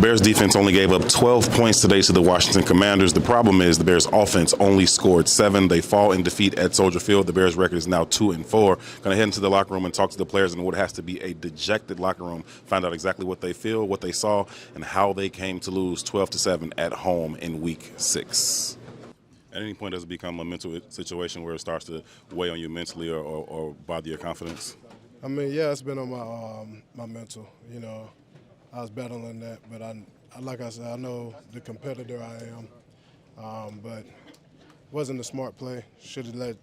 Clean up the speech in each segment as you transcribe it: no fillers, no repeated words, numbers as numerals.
Bears defense only gave up 12 points today to the Washington Commanders. The problem is the Bears offense only scored 7. They fall in defeat at Soldier Field. The Bears record is now 2-4. Going to head into the locker room and talk to the players in what has to be a dejected locker room, find out exactly what they feel, what they saw, and how they came to lose 12-7 at home in Week 6. At any point, does it become a mental situation where it starts to weigh on you mentally or bother your confidence? I mean, yeah, it's been on my mental. You know, I was battling that, but like I said, I know the competitor I am, but it wasn't a smart play. Should have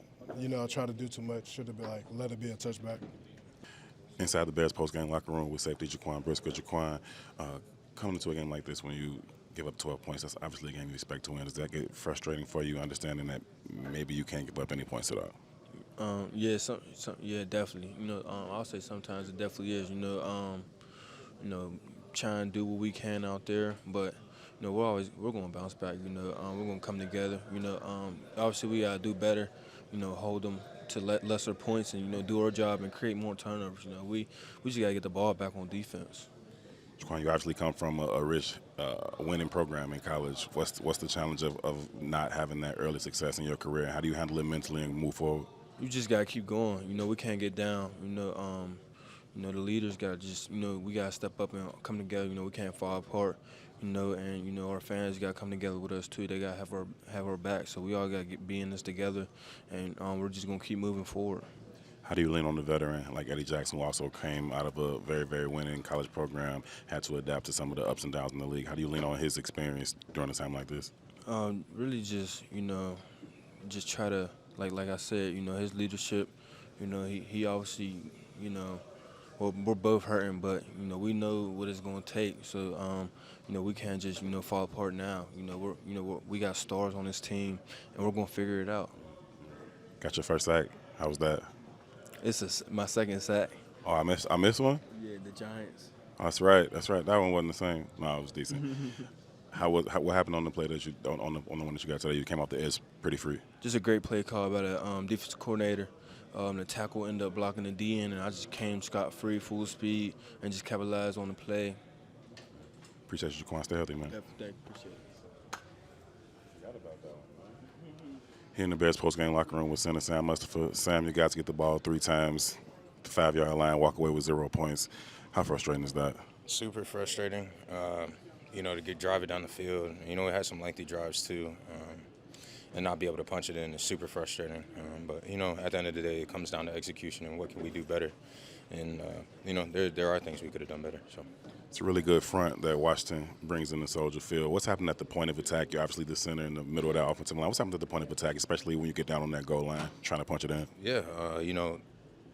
try to do too much. Should have been let it be a touchback. Inside the Bears post-game locker room with safety Jaquan Brisker. Jaquan, coming into a game like this when you give up 12 points, that's obviously a game you expect to win. Does that get frustrating for you, understanding that maybe you can't give up any points at all? Yeah, definitely. I'll say sometimes it definitely is. Trying to do what we can out there, but we're going to bounce back. We're going to come together. Obviously we gotta do better. Hold them to lesser points and do our job and create more turnovers. We just gotta get the ball back on defense. Jaquan, you obviously come from a rich winning program in college. What's the challenge of not having that early success in your career? How do you handle it mentally and move forward? You just gotta keep going. We can't get down. The leaders gotta just, we gotta step up and come together. We can't fall apart. And our fans gotta come together with us too. They gotta have our back. So we all gotta be in this together, and we're just gonna keep moving forward. How do you lean on the veteran like Eddie Jackson, who also came out of a very, very winning college program, had to adapt to some of the ups and downs in the league? How do you lean on his experience during a time like this? Really just, just try to, like I said, his leadership, he obviously, well, we're both hurting, but, we know what it's going to take. So, we can't just, fall apart now. We got stars on this team, and we're going to figure it out. Got your first sack. How was that? It's my second sack. Oh, I missed one? Yeah, the Giants. Oh, that's right. That one wasn't the same. No, it was decent. What happened on the play that on the one that you got today? You came off the edge pretty free. Just a great play call by the defensive coordinator. The tackle ended up blocking the D in, and I just came scot-free, full speed, and just capitalized on the play. Appreciate you, Jaquan. Stay healthy, man. Appreciate it. Here in the Bears post-game locker room with center Sam Mustipher. Sam, you guys get the ball 3 times, the 5-yard line, walk away with 0 points. How frustrating is that? Super frustrating. To drive it down the field. We had some lengthy drives too, and not be able to punch it in is super frustrating. But at the end of the day, it comes down to execution and what can we do better. And there are things we could have done better. So. It's a really good front that Washington brings in the Soldier Field. What's happened at the point of attack? You're obviously the center in the middle of that offensive line. What's happened at the point of attack, especially when you get down on that goal line trying to punch it in? Yeah,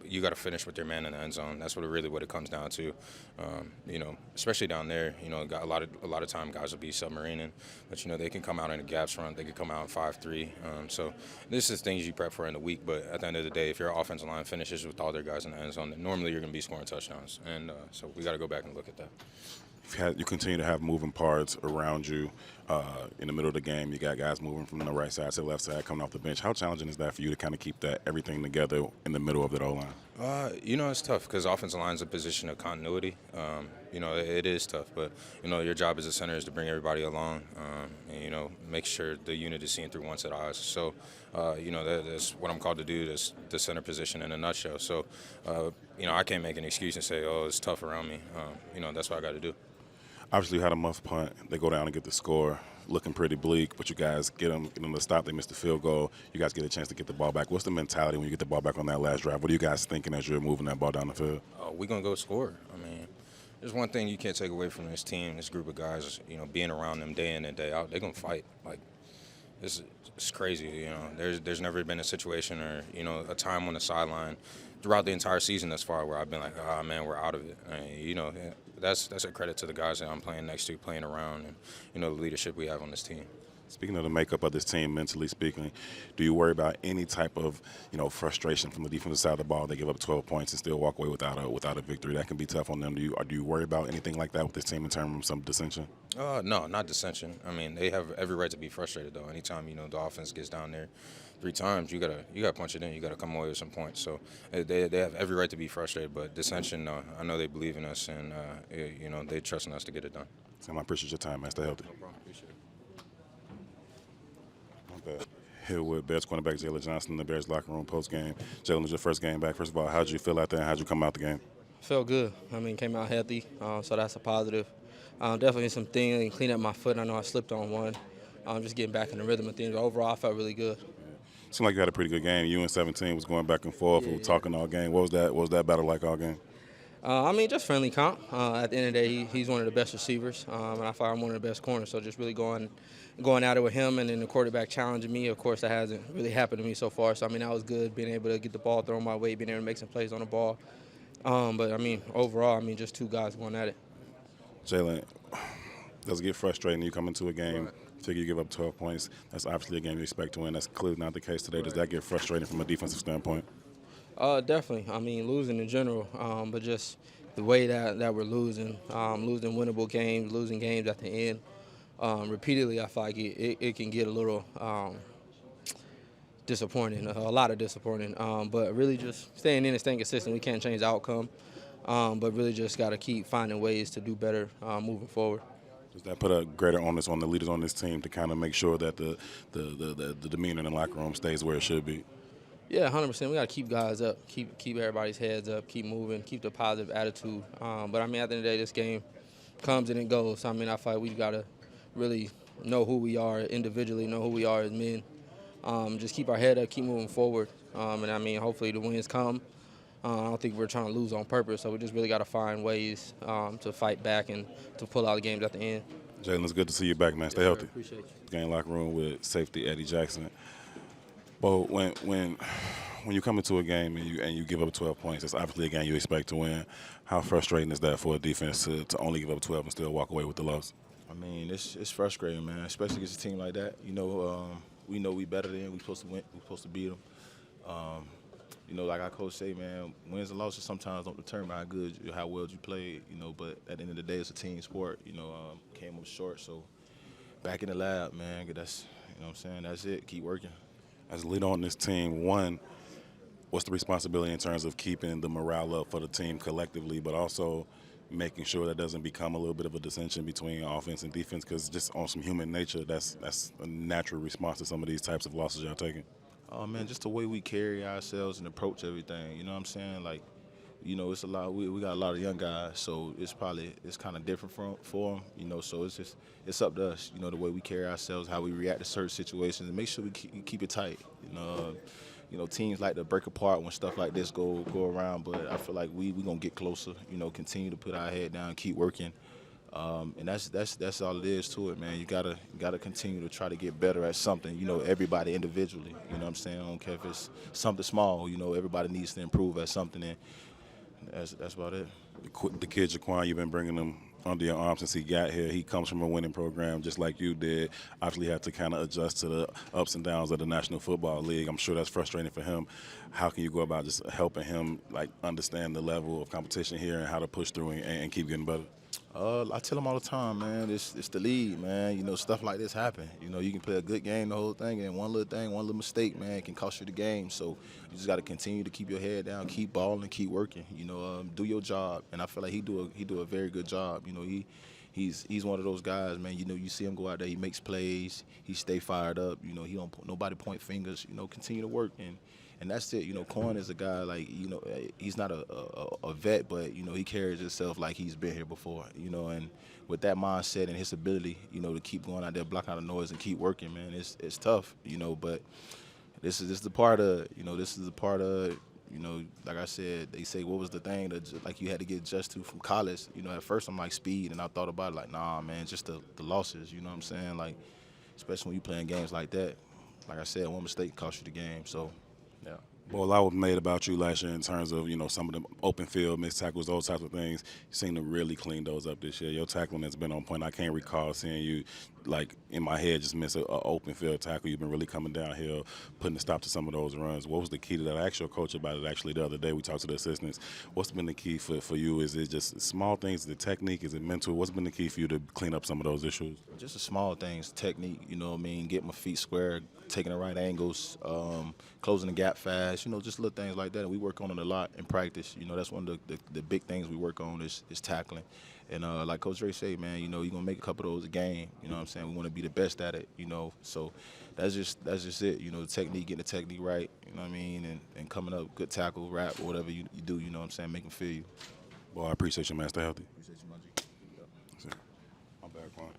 you got to finish with your man in the end zone. That's what it comes down to. Especially down there, got a lot of time guys will be submarining, but they can come out in the gaps front. They can come out in 5-3. So this is things you prep for in the week. But at the end of the day, if your offensive line finishes with all their guys in the end zone, then normally you're going to be scoring touchdowns. And so we got to go back and look at that. You continue to have moving parts around you in the middle of the game. You got guys moving from the right side to the left side, coming off the bench. How challenging is that for you to kind of keep everything together in the middle of that O-line? It's tough because offensive line is a position of continuity. It is tough, but your job as a center is to bring everybody along and make sure the unit is seen through one set of eyes. So that's what I'm called to do. That's the center position in a nutshell. So I can't make an excuse and say, oh, it's tough around me. That's what I got to do. Obviously, you had a muff punt. They go down and get the score, looking pretty bleak, but you guys get them to stop. They missed the field goal. You guys get a chance to get the ball back. What's the mentality when you get the ball back on that last drive? What are you guys thinking as you're moving that ball down the field? We're going to go score. There's one thing you can't take away from this team, this group of guys, being around them day in and day out. They're going to fight. It's crazy, There's never been a situation or, a time on the sideline throughout the entire season thus far where I've been like, oh, man, we're out of it. That's a credit to the guys that I'm playing next to, playing around, and, the leadership we have on this team. Speaking of the makeup of this team, mentally speaking, do you worry about any type of, frustration from the defensive side of the ball? They give up 12 points and still walk away without a victory. That can be tough on them. Do you worry about anything like that with this team in terms of some dissension? No, not dissension. I mean, they have every right to be frustrated though. Anytime the offense gets down there 3 times, you gotta punch it in. You gotta come away with some points. So they have every right to be frustrated. But dissension, no. I know they believe in us, and they trust in us to get it done. Sam, I appreciate your time, man. Stay healthy. No problem. Appreciate it. Here with Bears cornerback Jaylon Johnson in the Bears locker room post game. Jaylon, was your first game back. First of all, how did you feel out there, and how did you come out the game? Felt good. I mean, came out healthy, so that's a positive. Definitely some things, clean up my foot. I know I slipped on one. Just getting back in the rhythm of things. But overall, I felt really good. Seemed like you had a pretty good game. You and 17 was going back and forth. We were talking all game. What was that battle like all game? I mean, just friendly comp. At the end of the day, he's one of the best receivers, and I thought I'm one of the best corners. So just really going at it with him, and then the quarterback challenging me. Of course, that hasn't really happened to me so far. So I mean, that was good, being able to get the ball thrown my way, being able to make some plays on the ball. But I mean, overall, just 2 guys going at it. Jaylon, does it get frustrating when you come into a game? Figure you give up 12 points. That's obviously a game you expect to win. That's clearly not the case today. Does that get frustrating from a defensive standpoint? Definitely. I mean, losing in general, but just the way that we're losing winnable games, losing games at the end, repeatedly, I feel like it can get a little disappointing, a lot of disappointing. But really just staying in and staying consistent. We can't change the outcome, but really just got to keep finding ways to do better moving forward. Does that put a greater onus on the leaders on this team to kind of make sure that the demeanor in the locker room stays where it should be? Yeah, 100%. We got to keep guys up, keep everybody's heads up, keep moving, keep the positive attitude. But, I mean, at the end of the day, this game comes and it goes. I mean, I feel like we've got to really know who we are individually, know who we are as men. Just keep our head up, keep moving forward. And, I mean, hopefully the wins come. I don't think we're trying to lose on purpose, so we just really got to find ways to fight back and to pull out the games at the end. Jaylon, it's good to see you back, man. Stay healthy. Appreciate you. Game locker room with safety Eddie Jackson. Well, when you come into a game and you give up 12 points, it's obviously a game you expect to win. How frustrating is that for a defense to only give up 12 and still walk away with the loss? I mean, it's frustrating, man, especially against a team like that. We know we better than we supposed to win. We supposed to beat them. Like our coach say, man, wins and losses sometimes don't determine how well you played. But at the end of the day, it's a team sport. Came up short, so back in the lab, man. That's what I'm saying. That's it. Keep working. As a leader on this team, one, what's the responsibility in terms of keeping the morale up for the team collectively, but also making sure that doesn't become a little bit of a dissension between offense and defense? Because just on some human nature, that's a natural response to some of these types of losses y'all taking. Oh, man, just the way we carry ourselves and approach everything. You know what I'm saying? Like, it's a lot. We got a lot of young guys, so it's kind of different for them. So it's up to us. The way we carry ourselves, how we react to certain situations, and make sure we keep it tight. Teams like to break apart when stuff like this go around, but I feel like we gonna get closer. Continue to put our head down, keep working, and that's all it is to it, man. You gotta continue to try to get better at something. Everybody individually. You know what I'm saying? I don't care if it's something small. Everybody needs to improve at something. And that's about it. The kid Jaquan, you've been bringing him under your arm since he got here. He comes from a winning program just like you did. Obviously had to kind of adjust to the ups and downs of the National Football League. I'm sure that's frustrating for him. How can you go about just helping him understand the level of competition here and how to push through and keep getting better? I tell them all the time, man, it's the league, man. Stuff like this happen. You can play a good game the whole thing, and one little mistake, man, can cost you the game. So you just got to continue to keep your head down, keep balling, keep working. Do your job, and I feel like he do a very good job. He's one of those guys, man. You see him go out there, he makes plays, he stay fired up. He don't nobody point fingers. Continue to work and that's it. Cohen is a guy he's not a vet, but he carries himself like he's been here before. And with that mindset and his ability, to keep going out there, block out the noise and keep working, man, it's tough. But this is the part of like I said, they say what was the thing that you had to get adjusted to from college. At first I'm like speed, and I thought about it nah, man, just the losses. You know what I'm saying? Especially when you playing games like that. Like I said, one mistake cost you the game. So. Yeah. Well, a lot was made about you last year in terms of, some of the open field missed tackles, those types of things. You seem to really clean those up this year. Your tackling has been on point. I can't recall seeing you, like, in my head, just miss a open field tackle. You've been really coming downhill, putting a stop to some of those runs. What was the key to that? I asked your coach about it actually the other day. We talked to the assistants. What's been the key for you? Is it just small things, the technique? Is it mental? What's been the key for you to clean up some of those issues? Just the small things, technique, getting my feet square, taking the right angles, closing the gap fast, just little things like that. And we work on it a lot in practice. That's one of the big things we work on is tackling. And like Coach Dre say, man, you're going to make a couple of those a game. You know what I'm saying? We want to be the best at it, So that's just it, the technique, getting the technique right, you know what I mean? And coming up, good tackle, rap, or whatever you do, you know what I'm saying? Make them feel you. Well, I appreciate you, man. Stay healthy. Appreciate you, my G. That's it. I'm back, Quan.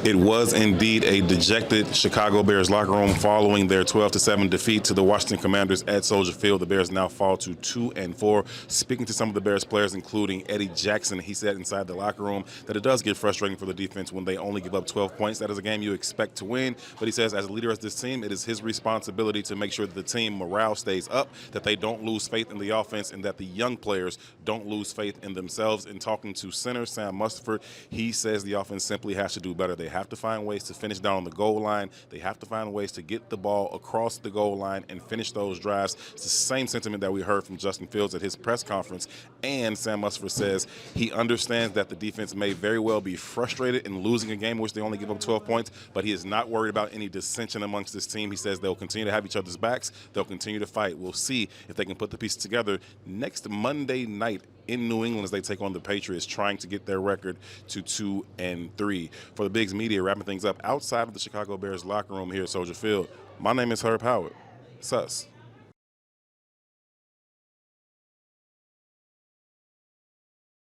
It was indeed a dejected Chicago Bears locker room following their 12-7 defeat to the Washington Commanders at Soldier Field. The Bears now fall to 2-4. Speaking to some of the Bears players, including Eddie Jackson, he said inside the locker room that it does get frustrating for the defense when they only give up 12 points. That is a game you expect to win. But he says as a leader of this team, it is his responsibility to make sure that the team morale stays up, that they don't lose faith in the offense, and that the young players don't lose faith in themselves. In talking to center Sam Mustipher, he says the offense simply has to do better. They have to find ways to finish down on the goal line. They have to find ways to get the ball across the goal line and finish those drives. It's the same sentiment that we heard from Justin Fields at his press conference. And Sam Mustipher says he understands that the defense may very well be frustrated in losing a game in which they only give up 12 points, but he is not worried about any dissension amongst this team. He says they'll continue to have each other's backs. They'll continue to fight. We'll see if they can put the pieces together next Monday night in New England as they take on the Patriots, trying to get their record to 2-3. For the Bigs Media, wrapping things up outside of the Chicago Bears locker room here at Soldier Field, my name is Herb Howard. Sus.